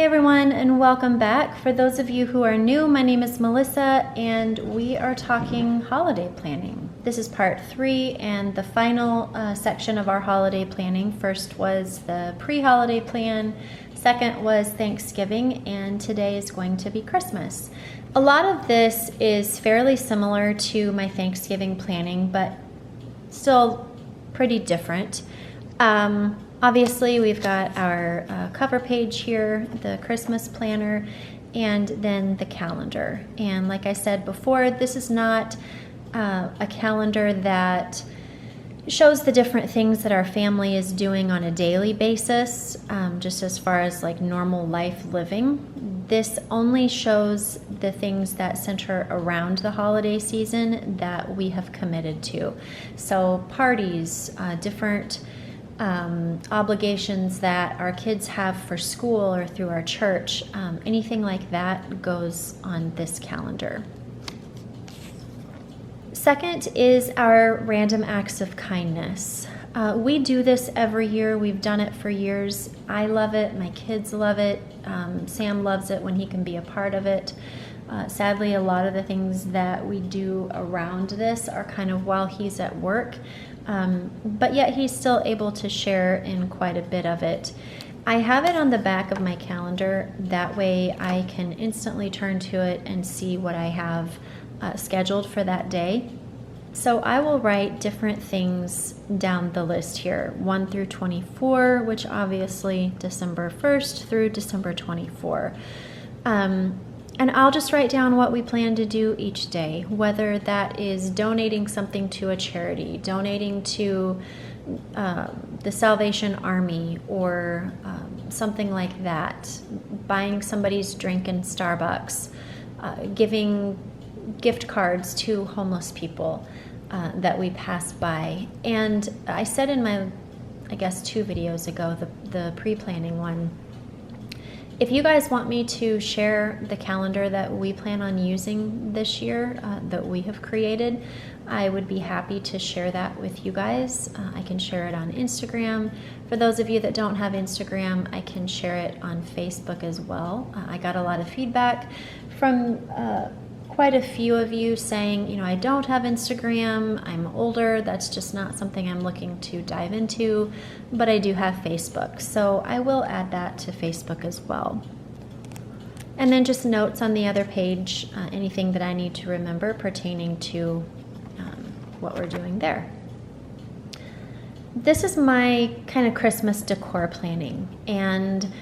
Hey everyone, and welcome back. For those of you who are new, my name is Melissa and we are talking holiday planning. This is part 3 and the final section of our holiday planning. First was the pre-holiday plan, second was Thanksgiving, and today is going to be Christmas. A lot of this is fairly similar to my Thanksgiving planning, but still pretty different. Obviously, we've got our cover page here, the Christmas planner, and then the calendar. And like I said before, this is not a calendar that shows the different things that our family is doing on a daily basis, just as far as like normal life living. This only shows the things that center around the holiday season that we have committed to. So parties, different obligations that our kids have for school or through our church, anything like that goes on this calendar. Second is our random acts of kindness. We do this every year. We've done it for years. I love it. My kids love it. Sam loves it when he can be a part of it. Sadly, a lot of the things that we do around this are kind of while he's at work, but yet he's still able to share in quite a bit of it. I have it on the back of my calendar. That way I can instantly turn to it and see what I have scheduled for that day. So I will write different things down the list here, 1 through 24, which obviously December 1st through December 24. And I'll just write down what we plan to do each day, whether that is donating something to a charity, donating to the Salvation Army, or something like that, buying somebody's drink in Starbucks, giving gift cards to homeless people that we pass by. And I said in my, I guess 2 videos ago, the pre-planning one, if you guys want me to share the calendar that we plan on using this year, that we have created, I would be happy to share that with you guys. I can share it on Instagram. For those of you that don't have Instagram, I can share it on Facebook as well. I got a lot of feedback from quite a few of you saying, you know, I don't have Instagram, I'm older, that's just not something I'm looking to dive into, but I do have Facebook, so I will add that to Facebook as well. And then just notes on the other page, anything that I need to remember pertaining to what we're doing there. This is my kind of Christmas decor planning, and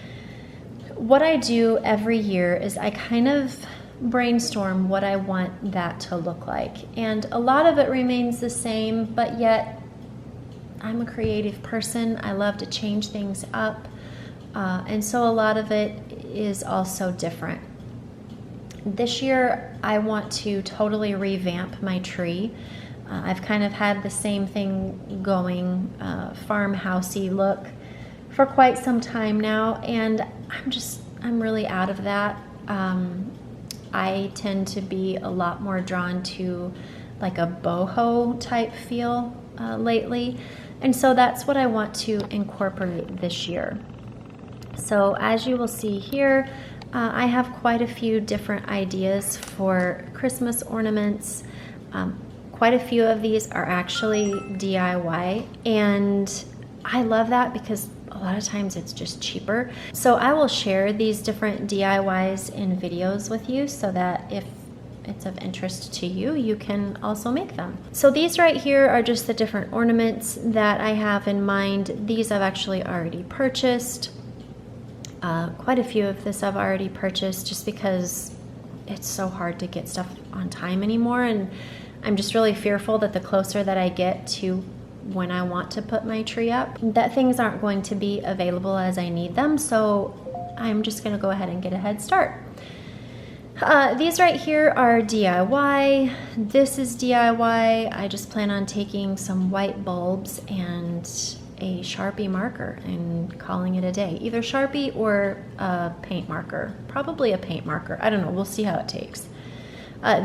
what I do every year is I kind of brainstorm what I want that to look like, and a lot of it remains the same, but yet I'm a creative person. I love to change things up, and so a lot of it is also different. This year I want to totally revamp my tree. I've kind of had the same thing going, farmhousey look, for quite some time now, and I'm really out of that. I tend to be a lot more drawn to like a boho type feel lately, and so that's what I want to incorporate this year. So as you will see here, I have quite a few different ideas for Christmas ornaments. Quite a few of these are actually DIY, and I love that because a lot of times it's just cheaper. So I will share these different DIYs in videos with you so that if it's of interest to you, you can also make them. So these right here are just the different ornaments that I have in mind. These I've actually already purchased. Quite a few of this I've already purchased just because it's so hard to get stuff on time anymore, and I'm just really fearful that the closer that I get to when I want to put my tree up, that things aren't going to be available as I need them, so I'm just going to go ahead and get a head start. These right here are DIY. This is DIY. I just plan on taking some white bulbs and a Sharpie marker and calling it a day. Either Sharpie or a paint marker. Probably a paint marker. I don't know. We'll see how it takes.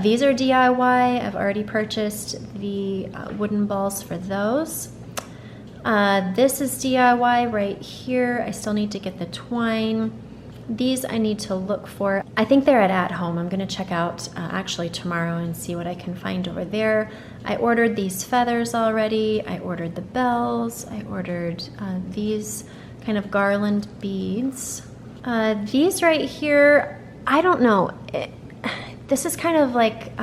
These are DIY. I've already purchased the wooden balls for those. This is DIY right here. I still need to get the twine. These I need to look for. I think they're at home. I'm gonna check out actually tomorrow and see what I can find over there. I ordered these feathers already. I ordered the bells. I ordered these kind of garland beads. These right here, I don't know. This is kind of like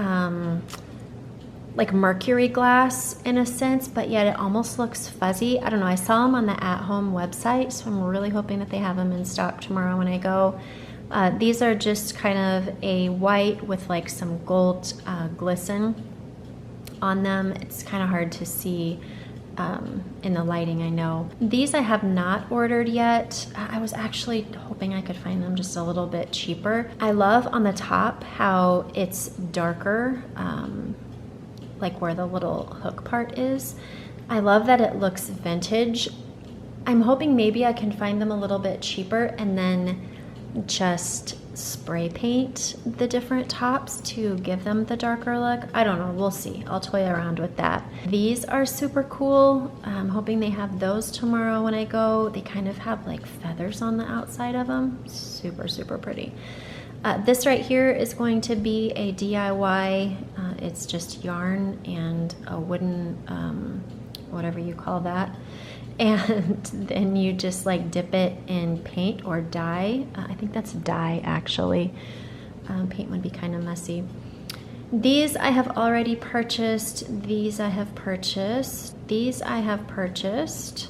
mercury glass in a sense, but yet it almost looks fuzzy. I don't know. I saw them on the At Home website, so I'm really hoping that they have them in stock tomorrow when I go. These are just kind of a white with like some gold glisten on them. It's kind of hard to see in the lighting, I know. These I have not ordered yet. I was actually hoping I could find them just a little bit cheaper. I love on the top how it's darker, like where the little hook part is. I love that it looks vintage. I'm hoping maybe I can find them a little bit cheaper and then just spray paint the different tops to give them the darker look. I don't know, we'll see. I'll toy around with that. These are super cool. I'm hoping they have those tomorrow when I go. They kind of have like feathers on the outside of them. Super, super pretty. This right here is going to be a DIY. It's just yarn and a wooden, whatever you call that. And then you just like dip it in paint or dye. I think that's dye actually. Paint would be kind of messy. These I have already purchased. These I have purchased. These I have purchased.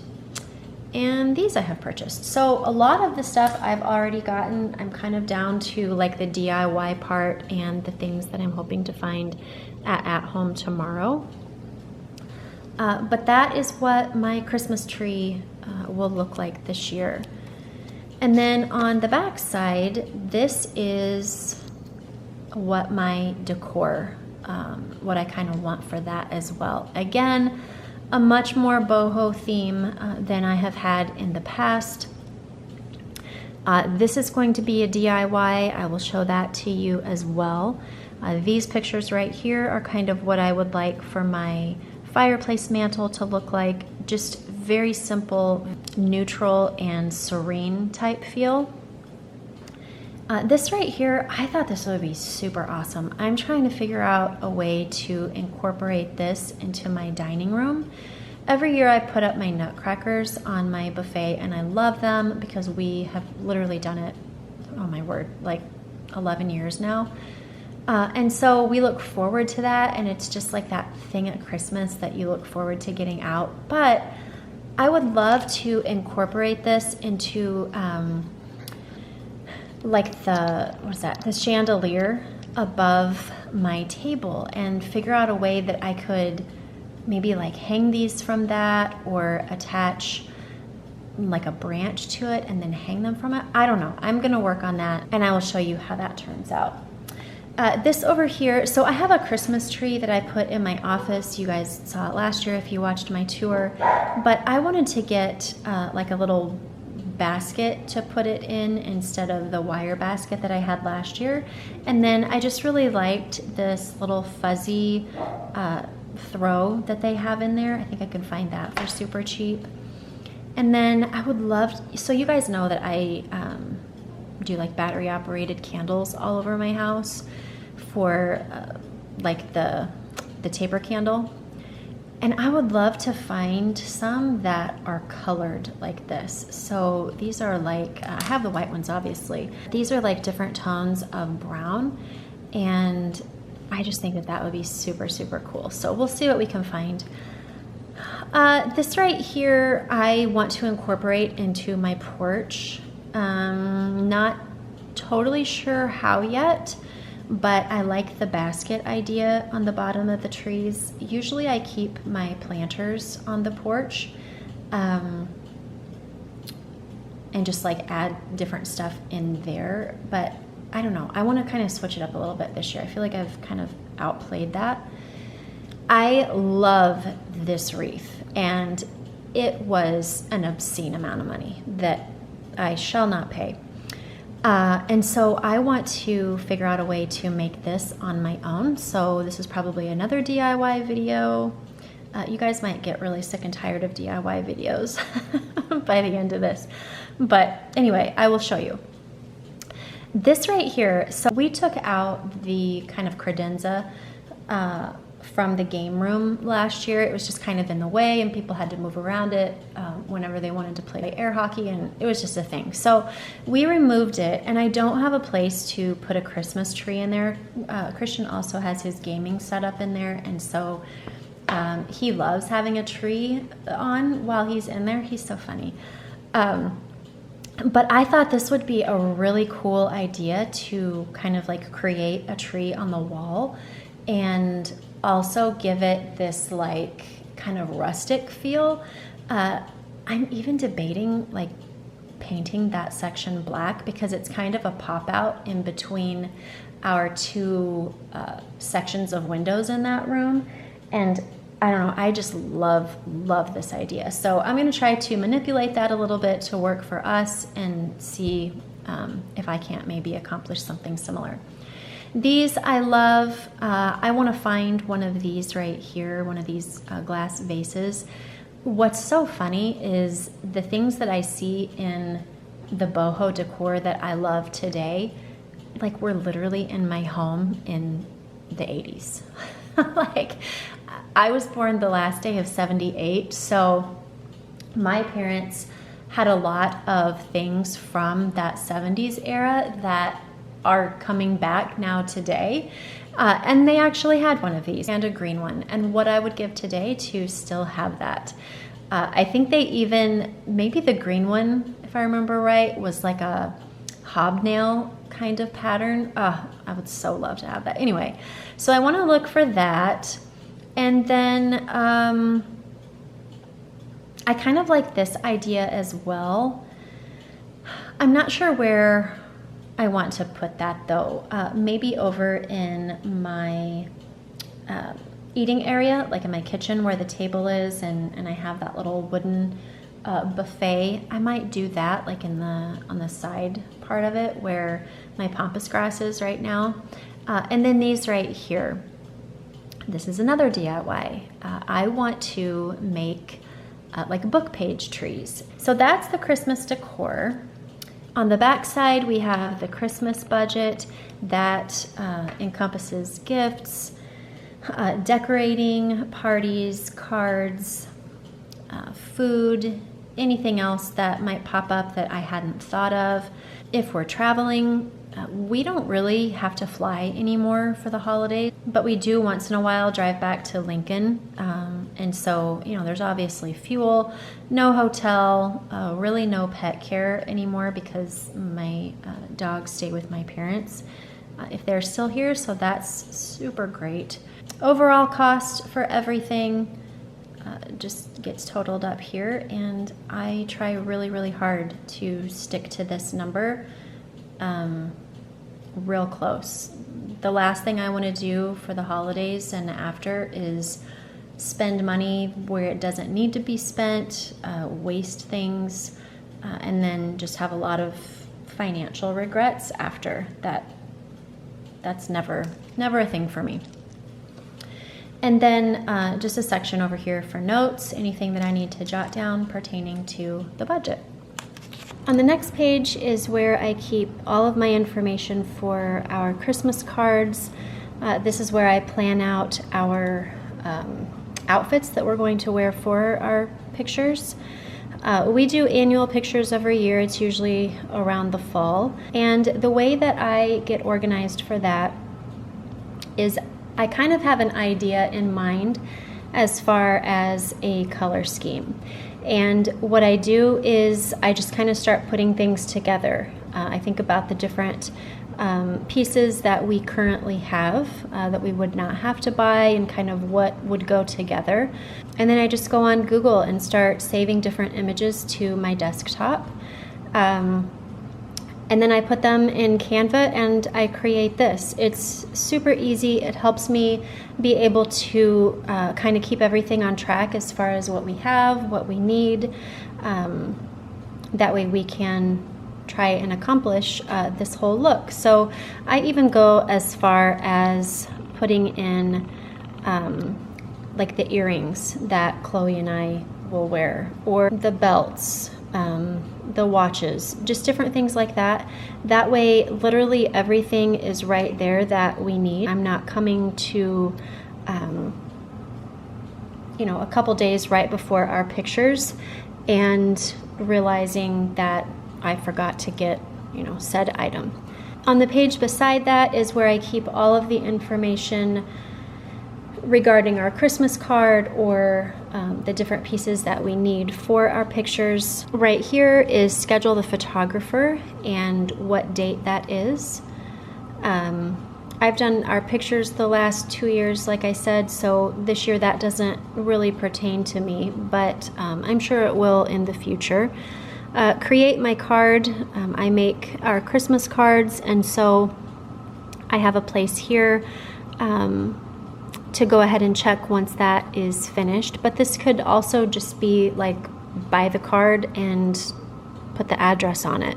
And these I have purchased. So a lot of the stuff I've already gotten. I'm kind of down to like the DIY part and the things that I'm hoping to find at home tomorrow. But that is what my Christmas tree will look like this year. And then on the back side, this is what my decor, what I kind of want for that as well. Again, a much more boho theme than I have had in the past. This is going to be a DIY. I will show that to you as well. These pictures right here are kind of what I would like for my fireplace mantle to look like. Just very simple, neutral and serene type feel. This right here, I thought this would be super awesome. I'm trying to figure out a way to incorporate this into my dining room. Every year I put up my nutcrackers on my buffet and I love them because we have literally done it, oh my word, like 11 years now. And so we look forward to that, and it's just like that thing at Christmas that you look forward to getting out. But I would love to incorporate this into like the chandelier above my table and figure out a way that I could maybe like hang these from that or attach like a branch to it and then hang them from it. I don't know. I'm gonna work on that and I will show you how that turns out. This over here, so I have a Christmas tree that I put in my office. You guys saw it last year if you watched my tour, but I wanted to get like a little basket to put it in instead of the wire basket that I had last year. And then I just really liked this little fuzzy throw that they have in there. I think I can find that for super cheap. And then I would love, so you guys know that I do like battery operated candles all over my house for like the taper candle. And I would love to find some that are colored like this. So these are like, I have the white ones obviously. These are like different tones of brown. And I just think that that would be super, super cool. So we'll see what we can find. This right here, I want to incorporate into my porch. Not totally sure how yet, but I like the basket idea on the bottom of the trees. Usually I keep my planters on the porch and just like add different stuff in there, but I don't know. I want to kind of switch it up a little bit this year. I feel like I've kind of outplayed that. I love this wreath, and it was an obscene amount of money that I shall not pay. And so I want to figure out a way to make this on my own. So this is probably another DIY video. You guys might get really sick and tired of DIY videos by the end of this. But anyway, I will show you. This right here, so we took out the kind of credenza from the game room last year. It was just kind of in the way and people had to move around it whenever they wanted to play air hockey, and it was just a thing. So we removed it, and I don't have a place to put a Christmas tree in there. Christian also has his gaming setup in there, and so he loves having a tree on while he's in there. He's so funny. But I thought this would be a really cool idea to kind of like create a tree on the wall and also give it this like kind of rustic feel. I'm even debating like painting that section black because it's kind of a pop out in between our two sections of windows in that room. And I don't know, I just love this idea. So I'm gonna try to manipulate that a little bit to work for us and see if I can't maybe accomplish something similar. These I love. I wanna find one of these right here, one of these glass vases. What's so funny is the things that I see in the boho decor that I love today, like were literally in my home in the 80s. Like, I was born the last day of 78, so my parents had a lot of things from that 70s era that are coming back now today. And they actually had one of these and a green one, and what I would give today to still have that. I think they even, maybe the green one, if I remember right, was like a hobnail kind of pattern. I would so love to have that. Anyway, so I want to look for that. And then I kind of like this idea as well. I'm not sure where I want to put that though. Maybe over in my eating area, like in my kitchen where the table is, and I have that little wooden buffet. I might do that like on the side part of it where my pampas grass is right now. And then these right here. This is another DIY. I want to make like book page trees. So that's the Christmas decor. On the back side, we have the Christmas budget that encompasses gifts, decorating, parties, cards, food, anything else that might pop up that I hadn't thought of. If we're traveling, we don't really have to fly anymore for the holidays, but we do once in a while drive back to Lincoln. And so, you know, there's obviously fuel, no hotel, really no pet care anymore because my dogs stay with my parents if they're still here. So that's super great. Overall cost for everything just gets totaled up here, and I try really, really hard to stick to this number. Real close. The last thing I want to do for the holidays and after is spend money where it doesn't need to be spent, waste things, and then just have a lot of financial regrets after that. That's never a thing for me. And then just a section over here for notes, anything that I need to jot down pertaining to the budget. On the next page is where I keep all of my information for our Christmas cards. This is where I plan out our outfits that we're going to wear for our pictures. We do annual pictures every year. It's usually around the fall. And the way that I get organized for that is I kind of have an idea in mind as far as a color scheme. And what I do is I just kind of start putting things together. I think about the different pieces that we currently have that we would not have to buy and kind of what would go together. And then I just go on Google and start saving different images to my desktop. And then I put them in Canva and I create this. It's super easy. It helps me be able to kind of keep everything on track as far as what we have, what we need. That way we can try and accomplish this whole look. So I even go as far as putting in like the earrings that Chloe and I will wear, or the belts the watches, just different things like that. That way, literally everything is right there that we need. I'm not coming to, you know, a couple days right before our pictures and realizing that I forgot to get, you know, said item. On the page beside that is where I keep all of the information regarding our Christmas card or the different pieces that we need for our pictures. Right here is schedule the photographer and what date that is. I've done our pictures the last 2 years, like I said, so this year that doesn't really pertain to me, but I'm sure it will in the future. Create my card. I make our Christmas cards, and so I have a place here to go ahead and check once that is finished. But this could also just be like buy the card and put the address on it.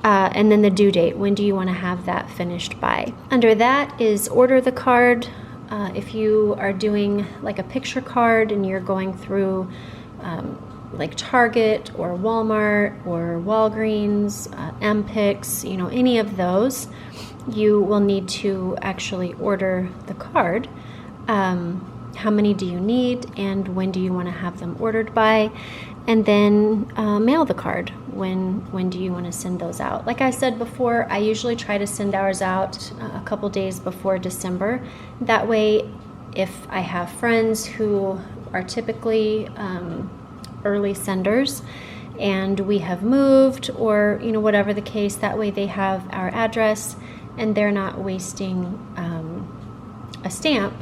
And then the due date. When do you want to have that finished by? Under that is order the card. If you are doing like a picture card and you're going through like Target or Walmart or Walgreens, MPix, you know, any of those, you will need to actually order the card. How many do you need and when do you want to have them ordered by? And then mail the card. When do you want to send those out? Like I said before, I usually try to send ours out a couple days before December. That way, if I have friends who are typically early senders and we have moved, or you know, whatever the case, that way they have our address and they're not wasting a stamp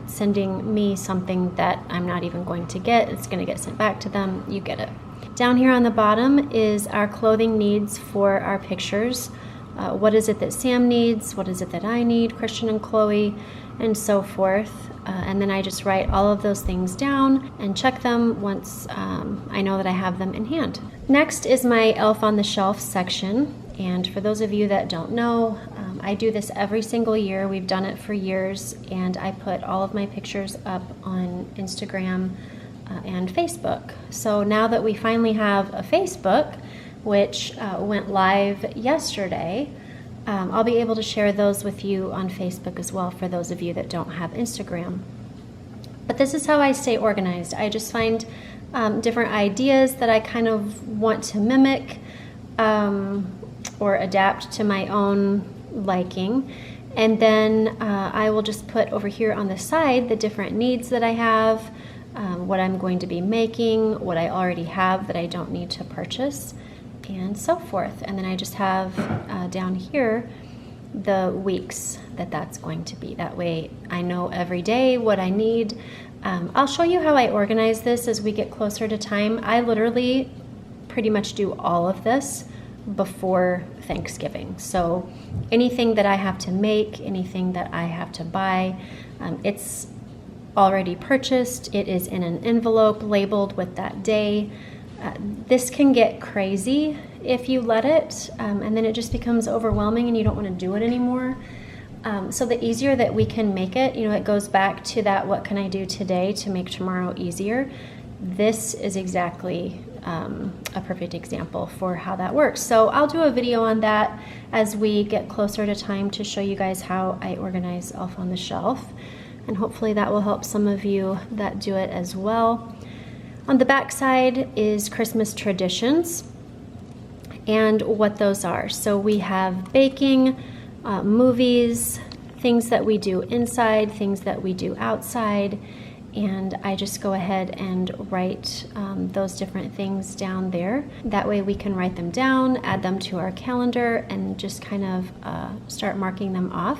sending me something that I'm not even going to get. It's going to get sent back to them. You get it. Down here on the bottom is our clothing needs for our pictures. What is it that Sam needs? What is it that I need? Christian and Chloe, and so forth. And then I just write all of those things down and check them once I know that I have them in hand. Next is my Elf on the Shelf section. And for those of you that don't know, I do this every single year. We've done it for years, and I put all of my pictures up on Instagram and Facebook. So now that we finally have a Facebook, which went live yesterday, I'll be able to share those with you on Facebook as well for those of you that don't have Instagram. But this is how I stay organized. I just find different ideas that I kind of want to mimic or adapt to my own liking. And then I will just put over here on the side the different needs that I have, what I'm going to be making, what I already have that I don't need to purchase, and so forth. And then I just have down here the weeks that that's going to be. That way I know every day what I need. I'll show you how I organize this as we get closer to time. I literally pretty much do all of this before Thanksgiving. So anything that I have to make, anything that I have to buy, it's already purchased. It is in an envelope labeled with that day. This can get crazy if you let it, and then it just becomes overwhelming and you don't want to do it anymore. So the easier that we can make it, you know, it goes back to that, what can I do today to make tomorrow easier? This is exactly a perfect example for how that works. So I'll do a video on that as we get closer to time to show you guys how I organize Elf on the Shelf. And hopefully that will help some of you that do it as well. On the back side is Christmas traditions and what those are. So we have baking, movies, things that we do inside, things that we do outside, and I just go ahead and write those different things down there. That way we can write them down, add them to our calendar, and just kind of start marking them off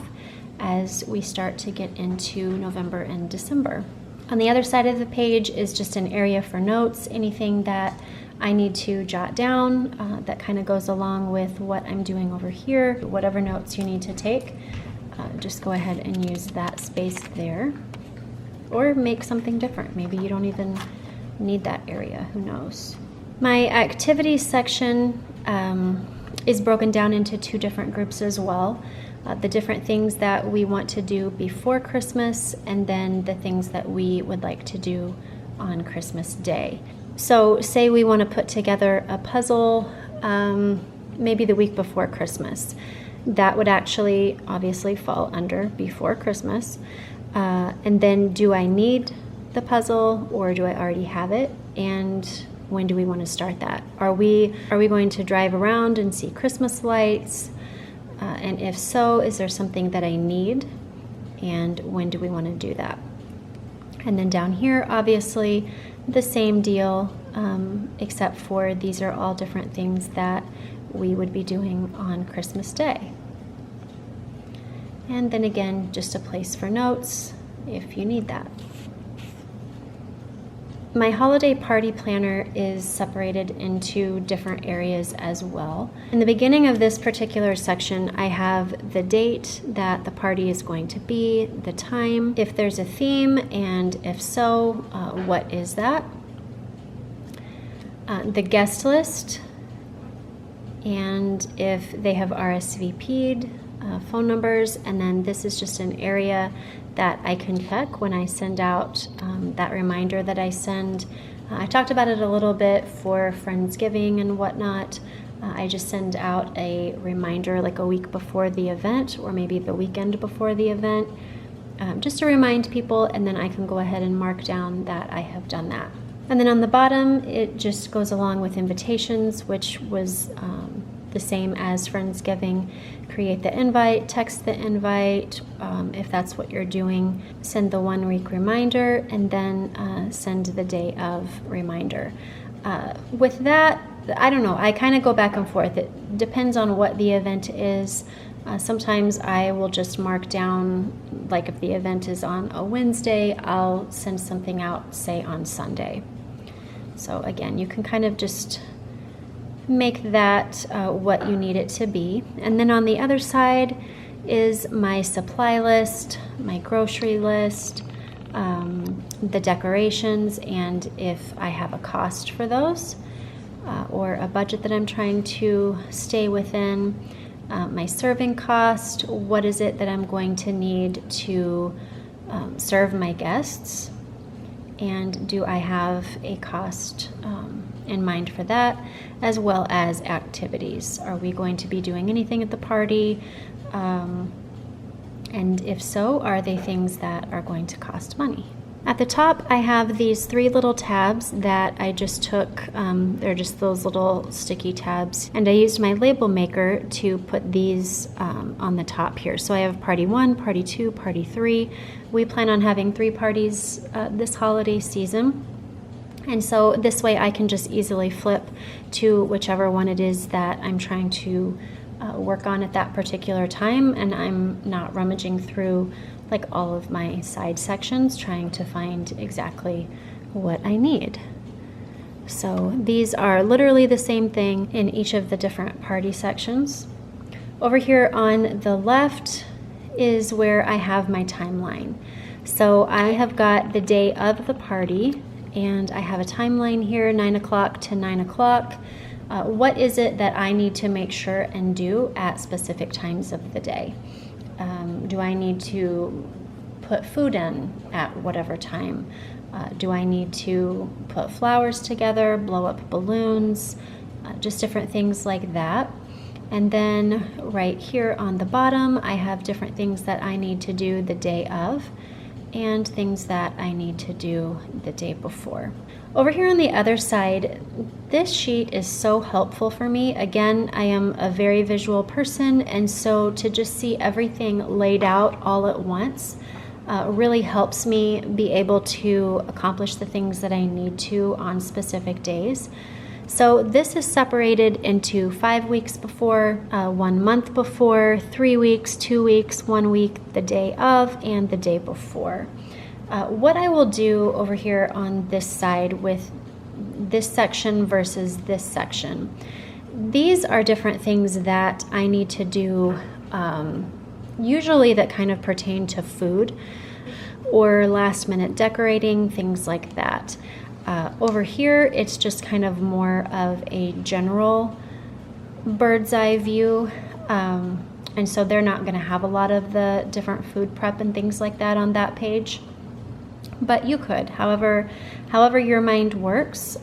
as we start to get into November and December. On the other side of the page is just an area for notes, anything that I need to jot down that kind of goes along with what I'm doing over here. Whatever notes you need to take, just go ahead and use that space there. Or make something different. Maybe you don't even need that area, who knows. My activities section is broken down into two different groups as well. The different things that we want to do before Christmas, and then the things that we would like to do on Christmas Day. So say we want to put together a puzzle maybe the week before Christmas. That would actually obviously fall under before Christmas. And then, do I need the puzzle, or do I already have it? And when do we want to start that? Are we going to drive around and see Christmas lights? And if so, is there something that I need? And when do we want to do that? And then down here, obviously, the same deal, except for these are all different things that we would be doing on Christmas Day. And then again, just a place for notes if you need that. My holiday party planner is separated into different areas as well. In the beginning of this particular section, I have the date that the party is going to be, the time, if there's a theme, and if so, what is that? The guest list, and if they have RSVP'd, phone numbers, and then this is just an area that I can check when I send out that reminder that I send. I talked about it a little bit for Friendsgiving and whatnot. I just send out a reminder like a week before the event, or maybe the weekend before the event, just to remind people, and then I can go ahead and mark down that I have done that. And then on the bottom, it just goes along with invitations, which was the same as Friendsgiving. Create the invite, text the invite, if that's what you're doing, send the 1 week reminder, and then send the day of reminder. With that, I don't know, I kind of go back and forth. It depends on what the event is. Sometimes I will just mark down, like if the event is on a Wednesday, I'll send something out, say on Sunday. So again, you can kind of just make that what you need it to be. And then on the other side is my supply list, my grocery list, the decorations, and if I have a cost for those, or a budget that I'm trying to stay within, my serving cost, what is it that I'm going to need to serve my guests, and do I have a cost in mind for that, as well as activities. Are we going to be doing anything at the party? And if so, are they things that are going to cost money? At the top, I have these 3 little tabs that I just took. They're just those little sticky tabs. And I used my label maker to put these on the top here. So I have party 1, party 2, party 3. We plan on having 3 parties this holiday season. And so this way I can just easily flip to whichever one it is that I'm trying to work on at that particular time, and I'm not rummaging through like all of my side sections trying to find exactly what I need. So these are literally the same thing in each of the different party sections. Over here on the left is where I have my timeline. So I have got the day of the party, and I have a timeline here, 9 o'clock to 9 o'clock. What is it that I need to make sure and do at specific times of the day? Do I need to put food in at whatever time? Do I need to put flowers together, blow up balloons, just different things like that? And then right here on the bottom, I have different things that I need to do the day of, and things that I need to do the day before. Over here on the other side, this sheet is so helpful for me. Again, I am a very visual person, and so to just see everything laid out all at once really helps me be able to accomplish the things that I need to on specific days. So this is separated into 5 weeks before, 1 month before, 3 weeks, 2 weeks, 1 week, the day of, and the day before. What I will do over here on this side with this section versus this section, these are different things that I need to do, usually that kind of pertain to food or last minute decorating, things like that. Over here, it's just kind of more of a general bird's eye view. And so they're not going to have a lot of the different food prep and things like that on that page. But you could, however your mind works,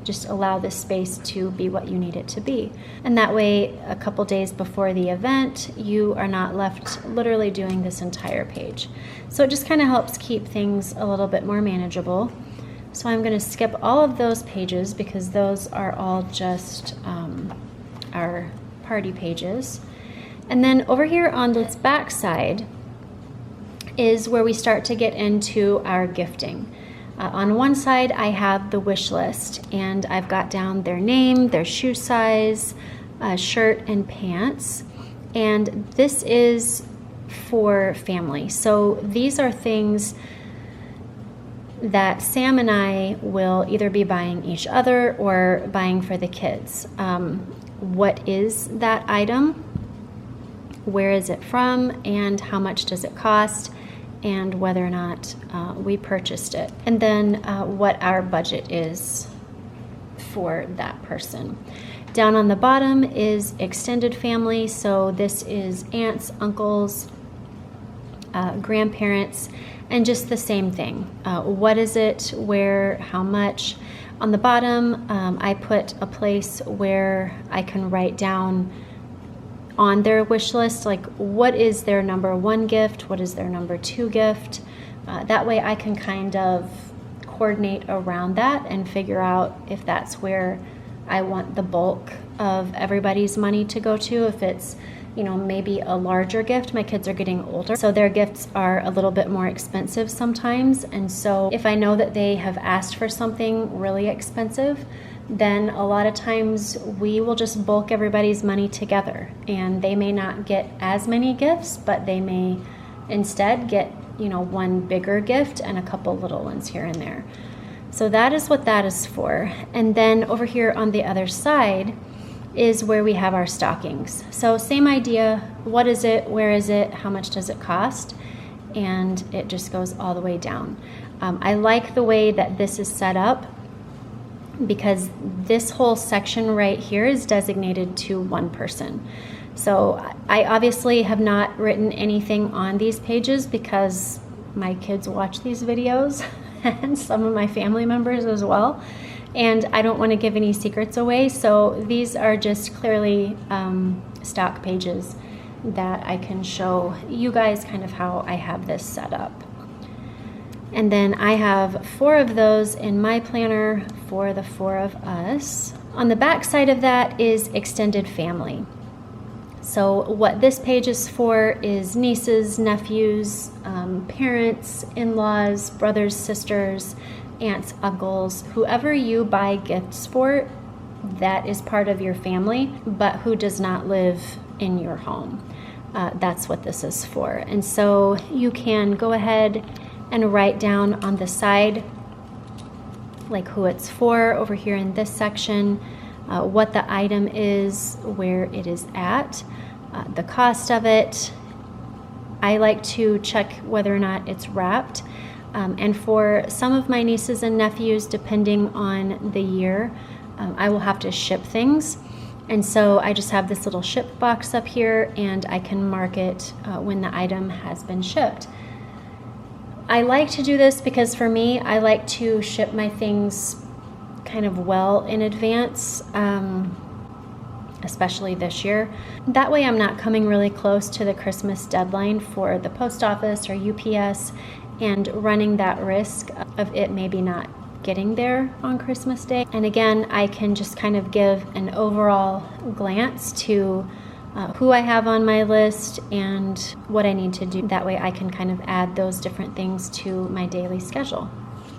just allow this space to be what you need it to be. And that way, a couple days before the event, you are not left literally doing this entire page. So it just kind of helps keep things a little bit more manageable. So I'm going to skip all of those pages because those are all just our party pages. And then over here on this back side is where we start to get into our gifting. On one side, I have the wish list, and I've got down their name, their shoe size, shirt and pants. And this is for family. So these are things that Sam and I will either be buying each other or buying for the kids. What is that item? Where is it from? And how much does it cost? And whether or not we purchased it. And then what our budget is for that person. Down on the bottom is extended family. So this is aunts, uncles, grandparents, and just the same thing. What is it? Where? How much? On the bottom, I put a place where I can write down on their wish list, like what is their number 1 gift? What is their number 2 gift? That way I can kind of coordinate around that and figure out if that's where I want the bulk of everybody's money to go to. If it's, you know, maybe a larger gift. My kids are getting older, so their gifts are a little bit more expensive sometimes. And so if I know that they have asked for something really expensive, then a lot of times we will just bulk everybody's money together. And they may not get as many gifts, but they may instead get, you know, one bigger gift and a couple little ones here and there. So that is what that is for. And then over here on the other side is where we have our stockings. So same idea, what is it, where is it, how much does it cost? And it just goes all the way down. I like the way that this is set up because this whole section right here is designated to one person. So I obviously have not written anything on these pages because my kids watch these videos and some of my family members as well. And I don't want to give any secrets away, so these are just clearly stock pages that I can show you guys kind of how I have this set up. And then I have 4 of those in my planner for the 4 of us. On the back side of that is extended family. So what this page is for is nieces, nephews, parents, in-laws, brothers, sisters, aunts, uncles, whoever you buy gifts for that is part of your family, but who does not live in your home. That's what this is for. And so you can go ahead and write down on the side like who it's for over here in this section, what the item is, where it is at, the cost of it. I like to check whether or not it's wrapped. And for some of my nieces and nephews, depending on the year, I will have to ship things. And so I just have this little ship box up here and I can mark it when the item has been shipped. I like to do this because for me, I like to ship my things kind of well in advance, especially this year. That way I'm not coming really close to the Christmas deadline for the post office or UPS and running that risk of it maybe not getting there on Christmas Day. And again, I can just kind of give an overall glance to who I have on my list and what I need to do. That way I can kind of add those different things to my daily schedule.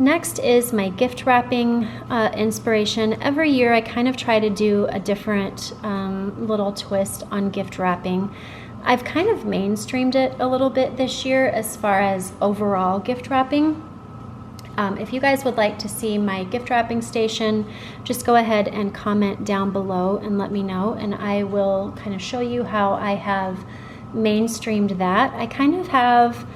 Next is my gift wrapping inspiration. Every year I kind of try to do a different little twist on gift wrapping. I've kind of mainstreamed it a little bit this year as far as overall gift wrapping. If you guys would like to see my gift wrapping station, just go ahead and comment down below and let me know, and I will kind of show you how I have mainstreamed that. I kind of have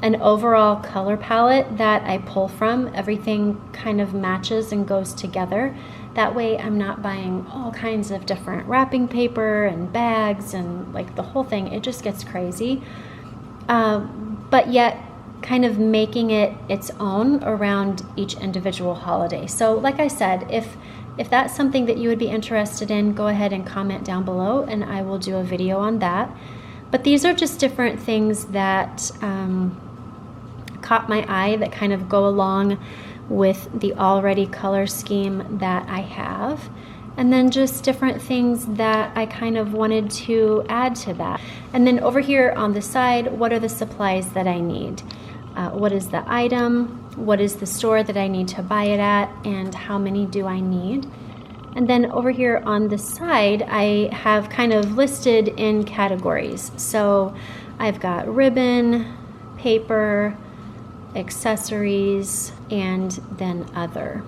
an overall color palette that I pull from. Everything kind of matches and goes together. That way I'm not buying all kinds of different wrapping paper and bags and like the whole thing. It just gets crazy. But yet kind of making it its own around each individual holiday. So like I said, if If that's something that you would be interested in, go ahead and comment down below and I will do a video on that. But these are just different things that caught my eye that kind of go along with the already color scheme that I have. And then just different things that I kind of wanted to add to that. And then over here on the side, what are the supplies that I need? What is the item? What is the store that I need to buy it at? And how many do I need? And then over here on the side, I have kind of listed in categories. So I've got ribbon, paper, accessories, and then other.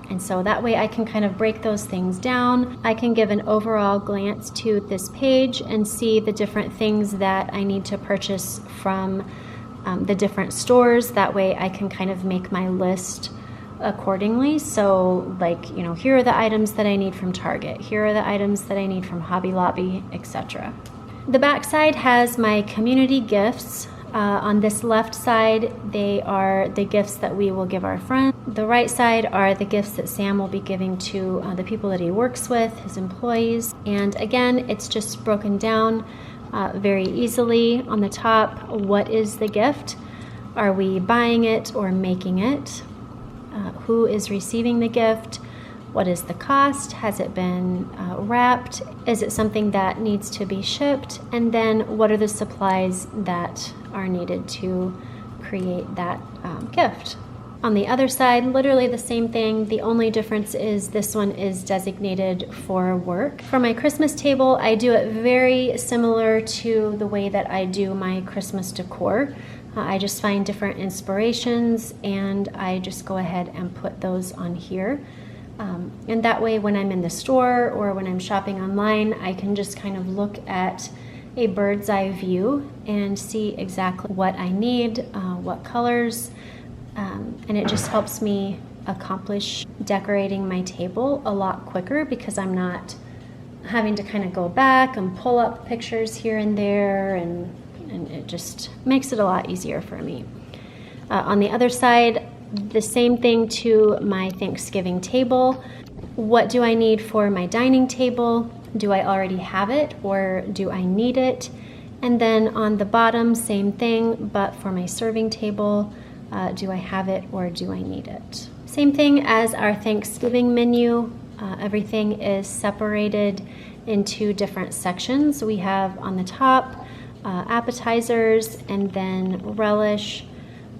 And so that way I can kind of break those things down. I can give an overall glance to this page and see the different things that I need to purchase from the different stores. That way I can kind of make my list accordingly. So like, you know, here are the items that I need from Target. Here are the items that I need from Hobby Lobby, etc. The back side has my community gifts. On this left side, they are the gifts that we will give our friends. The right side are the gifts that Sam will be giving to the people that he works with, his employees. And again, it's just broken down very easily. On the top, what is the gift? Are we buying it or making it? Who is receiving the gift? What is the cost? Has it been wrapped? Is it something that needs to be shipped? And then what are the supplies that are needed to create that gift? On the other side, literally the same thing. The only difference is this one is designated for work. For my Christmas table, I do it very similar to the way that I do my Christmas decor. I just find different inspirations and I just go ahead and put those on here. And that way when I'm in the store or when I'm shopping online, I can just kind of look at a bird's eye view and see exactly what I need, what colors, and it just helps me accomplish decorating my table a lot quicker because I'm not having to kind of go back and pull up pictures here and there, and it just makes it a lot easier for me. On the other side, the same thing to my Thanksgiving table. What do I need for my dining table? Do I already have it or do I need it? And then on the bottom, same thing, but for my serving table, do I have it or do I need it? Same thing as our Thanksgiving menu. Everything is separated into different sections. We have on the top appetizers and then relish,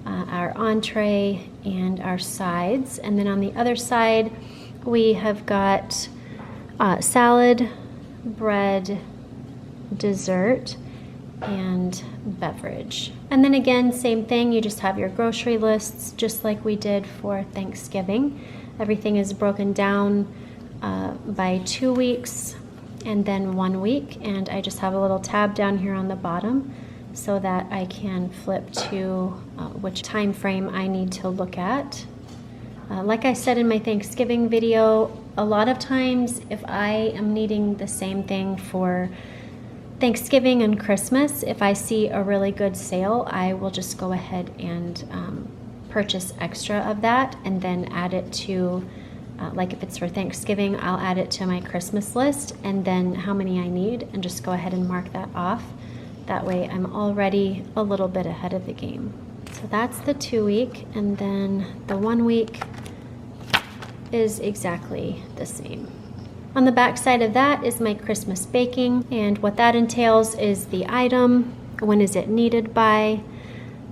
our entree and our sides. And then on the other side, we have got salad, bread, dessert, and beverage. And then again, same thing, you just have your grocery lists just like we did for Thanksgiving. Everything is broken down by 2 weeks and then 1 week, and I just have a little tab down here on the bottom so that I can flip to which time frame I need to look at. Like I said in my Thanksgiving video, a lot of times if I am needing the same thing for Thanksgiving and Christmas, if I see a really good sale, I will just go ahead and purchase extra of that and then add it to, like if it's for Thanksgiving, I'll add it to my Christmas list and then how many I need and just go ahead and mark that off. That way I'm already a little bit ahead of the game. So that's the 2 week, and then the 1 week is exactly the same. On the back side of that is my Christmas baking, and what that entails is the item, when is it needed by,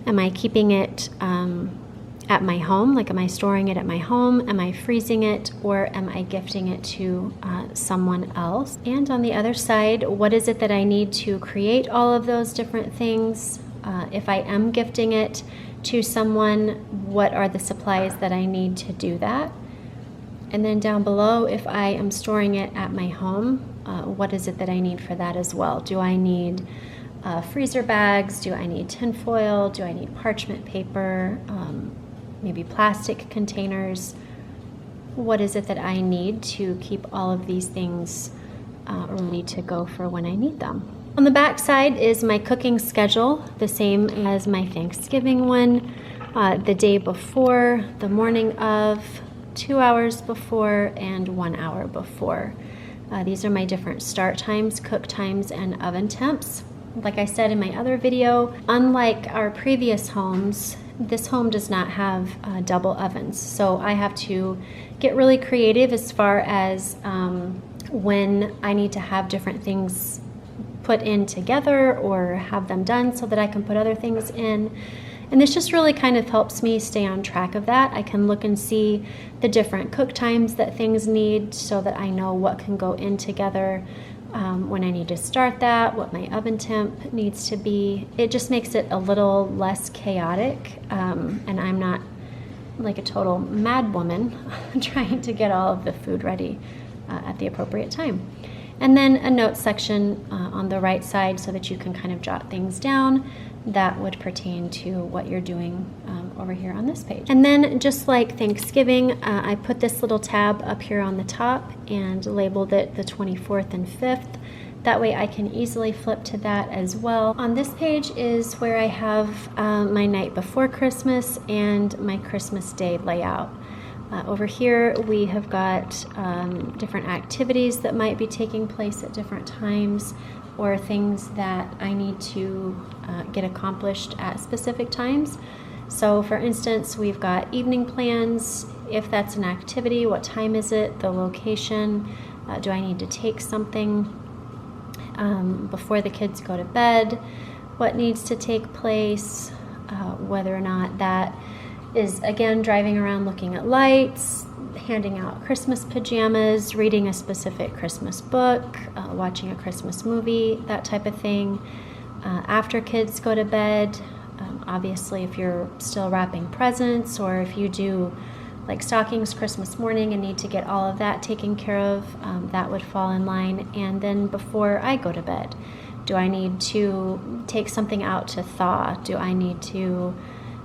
am I keeping it at my home, like am I storing it at my home, am I freezing it, or am I gifting it to someone else? And on the other side, what is it that I need to create all of those different things? If I am gifting it to someone, what are the supplies that I need to do that? And then down below, if I am storing it at my home, what is it that I need for that as well? Do I need freezer bags? Do I need tin foil? Do I need parchment paper? Maybe plastic containers? What is it that I need to keep all of these things ready to go for when I need them? On the back side is my cooking schedule, the same as my Thanksgiving one. The day before, the morning of, 2 hours before and 1 hour before. These are my different start times, cook times, and oven temps. Like I said in my other video, unlike our previous homes, this home does not have double ovens. So I have to get really creative as far as when I need to have different things put in together or have them done so that I can put other things in. And this just really kind of helps me stay on track of that. I can look and see the different cook times that things need so that I know what can go in together when I need to start that, what my oven temp needs to be. It just makes it a little less chaotic, and I'm not like a total mad woman trying to get all of the food ready at the appropriate time. And then a notes section on the right side so that you can kind of jot things down that would pertain to what you're doing over here on this page. And then just like Thanksgiving, I put this little tab up here on the top and labeled it the 24th and 5th. That way I can easily flip to that as well. On this page is where I have my night before Christmas and my Christmas Day layout. Over here we have got different activities that might be taking place at different times, or things that I need to get accomplished at specific times. So for instance, we've got evening plans. If that's an activity, what time is it, the location, do I need to take something before the kids go to bed, what needs to take place, whether or not that is, again, driving around looking at lights, handing out Christmas pajamas, reading a specific Christmas book, watching a Christmas movie, that type of thing. After kids go to bed, obviously if you're still wrapping presents, or if you do like stockings Christmas morning and need to get all of that taken care of, that would fall in line. And then before I go to bed, do I need to take something out to thaw? Do I need to,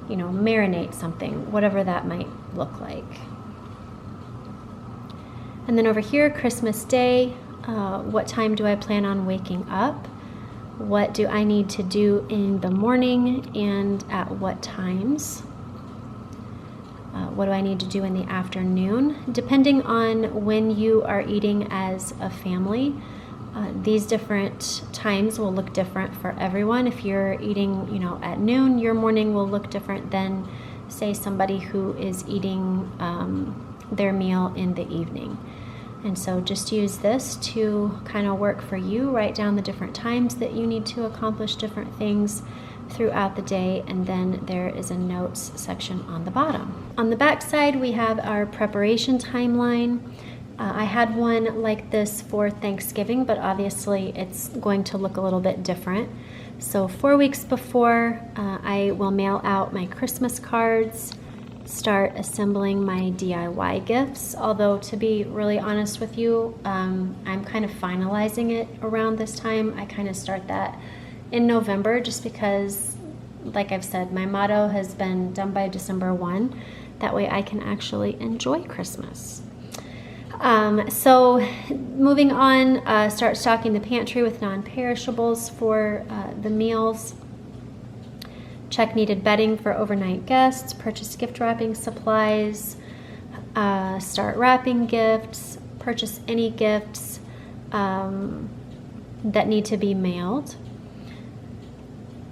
marinate something, whatever that might look like. And then over here, Christmas Day, what time do I plan on waking up? What do I need to do in the morning and at what times? What do I need to do in the afternoon? Depending on when you are eating as a family, these different times will look different for everyone. If you're eating, at noon, your morning will look different than, say, somebody who is eating their meal in the evening. And so just use this to kind of work for you. Write down the different times that you need to accomplish different things throughout the day, and then there is a notes section on the bottom. On the back side, we have our preparation timeline. I had one like this for Thanksgiving, but obviously it's going to look a little bit different. So 4 weeks before, I will mail out my Christmas cards, start assembling my DIY gifts, although to be really honest with you, I'm kind of finalizing it around this time. I kind of start that in November just because, like I've said, my motto has been done by December 1. That way I can actually enjoy Christmas. So moving on, start stocking the pantry with non-perishables for the meals. Check needed bedding for overnight guests, purchase gift wrapping supplies, start wrapping gifts, purchase any gifts that need to be mailed.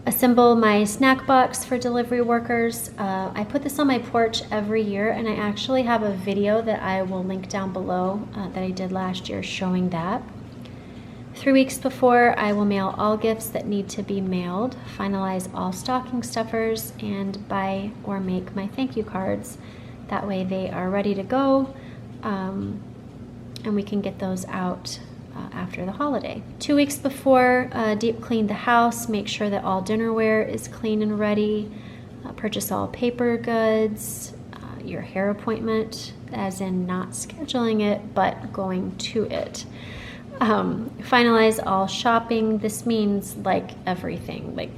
Assemble my snack box for delivery workers. I put this on my porch every year, and I actually have a video that I will link down below that I did last year showing that. 3 weeks before, I will mail all gifts that need to be mailed, finalize all stocking stuffers, and buy or make my thank you cards. That way they are ready to go, and we can get those out after the holiday. 2 weeks before, deep clean the house, make sure that all dinnerware is clean and ready, purchase all paper goods, your hair appointment, as in not scheduling it, but going to it. Finalize all shopping. This means like everything. Like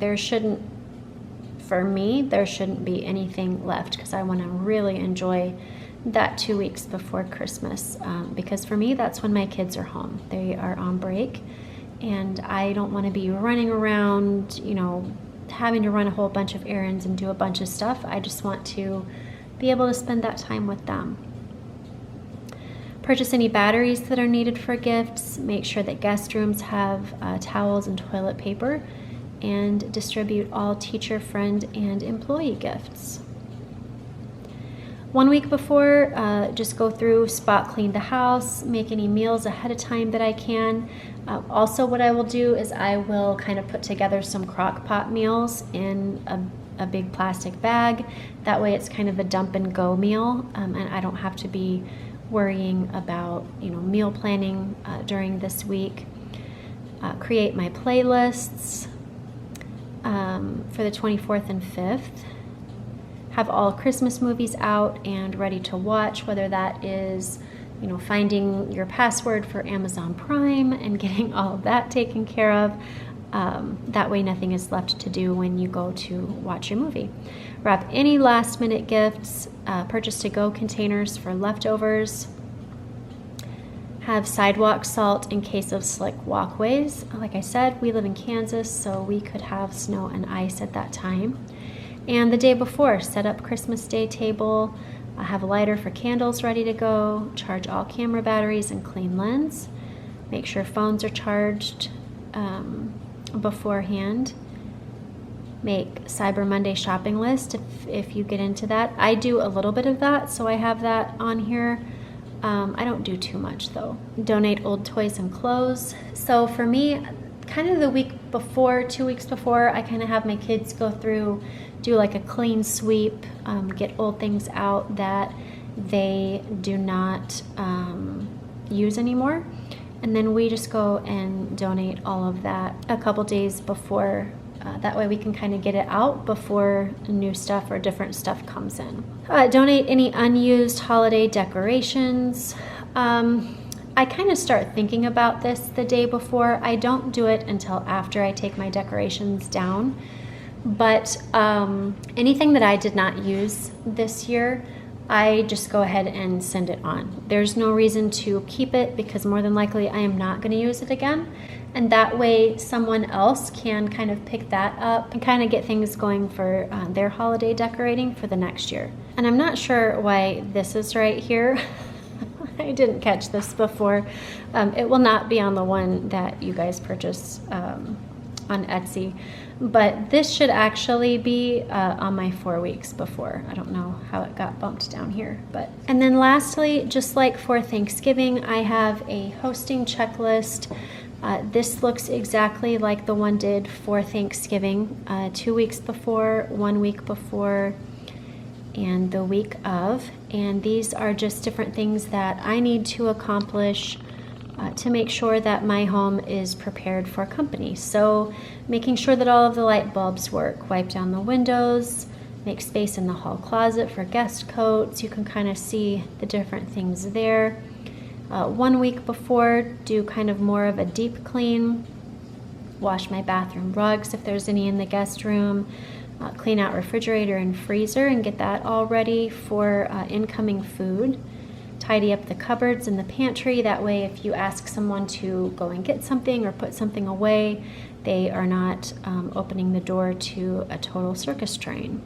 for me, there shouldn't be anything left because I want to really enjoy that 2 weeks before Christmas, because for me, that's when my kids are home. They are on break, and I don't want to be running around, having to run a whole bunch of errands and do a bunch of stuff. I just want to be able to spend that time with them. Purchase any batteries that are needed for gifts, make sure that guest rooms have towels and toilet paper, and distribute all teacher, friend, and employee gifts. 1 week before, just go through, spot clean the house, make any meals ahead of time that I can. Also, what I will do is I will kind of put together some crock pot meals in a big plastic bag. That way it's kind of a dump and go meal, and I don't have to be worrying about meal planning during this week. Create my playlists for the 24th and 5th. Have all Christmas movies out and ready to watch, whether that is finding your password for Amazon Prime and getting all of that taken care of. That way nothing is left to do when you go to watch your movie. Wrap any last minute gifts, purchase to-go containers for leftovers. Have sidewalk salt in case of slick walkways. Like I said, we live in Kansas, so we could have snow and ice at that time. And the day before, set up Christmas Day table, have a lighter for candles ready to go, charge all camera batteries and clean lens. Make sure phones are charged beforehand. Make Cyber Monday shopping list if you get into that. I do a little bit of that, so I have that on here. I don't do too much though. Donate old toys and clothes. So for me, kind of the week before, 2 weeks before, I kind of have my kids go through, do like a clean sweep, get old things out that they do not use anymore. And then we just go and donate all of that a couple days before. That way we can kind of get it out before new stuff or different stuff comes in. Donate any unused holiday decorations. I kind of start thinking about this the day before. I don't do it until after I take my decorations down. But anything that I did not use this year, I just go ahead and send it on. There's no reason to keep it because more than likely I am not going to use it again. And that way someone else can kind of pick that up and kind of get things going for their holiday decorating for the next year. And I'm not sure why this is right here. I didn't catch this before. It will not be on the one that you guys purchase on Etsy. But this should actually be on my 4 weeks before. I don't know how it got bumped down here. And then lastly, just like for Thanksgiving, I have a hosting checklist. This looks exactly like the one did for Thanksgiving, 2 weeks before, 1 week before, and the week of. And these are just different things that I need to accomplish to make sure that my home is prepared for company. So making sure that all of the light bulbs work, wipe down the windows, make space in the hall closet for guest coats. You can kind of see the different things there. 1 week before, do kind of more of a deep clean, wash my bathroom rugs if there's any in the guest room, clean out refrigerator and freezer and get that all ready for incoming food. Tidy up the cupboards in the pantry. That way if you ask someone to go and get something or put something away, they are not opening the door to a total circus train.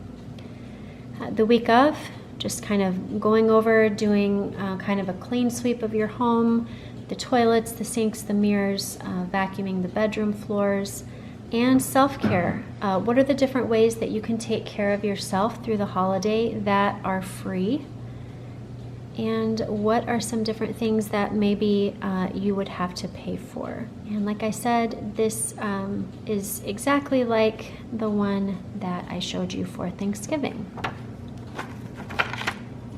The week of, just kind of going over, doing kind of a clean sweep of your home, the toilets, the sinks, the mirrors, vacuuming the bedroom floors, and self-care. What are the different ways that you can take care of yourself through the holiday that are free? And what are some different things that maybe you would have to pay for? And like I said, this is exactly like the one that I showed you for Thanksgiving.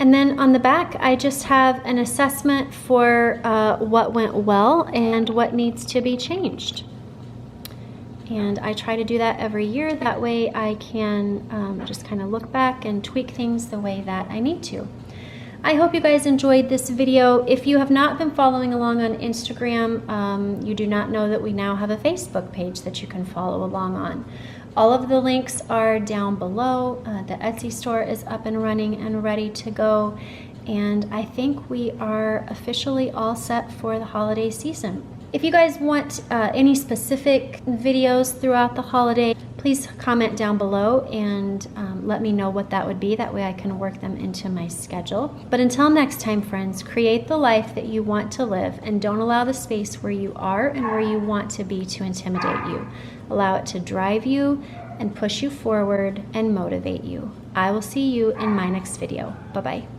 And then on the back, I just have an assessment for what went well and what needs to be changed. And I try to do that every year. That way I can just kind of look back and tweak things the way that I need to. I hope you guys enjoyed this video. If you have not been following along on Instagram, you do not know that we now have a Facebook page that you can follow along on. All of the links are down below. The Etsy store is up and running and ready to go. And I think we are officially all set for the holiday season. If you guys want any specific videos throughout the holiday, please comment down below and let me know what that would be. That way I can work them into my schedule. But until next time, friends, create the life that you want to live and don't allow the space where you are and where you want to be to intimidate you. Allow it to drive you and push you forward and motivate you. I will see you in my next video. Bye-bye.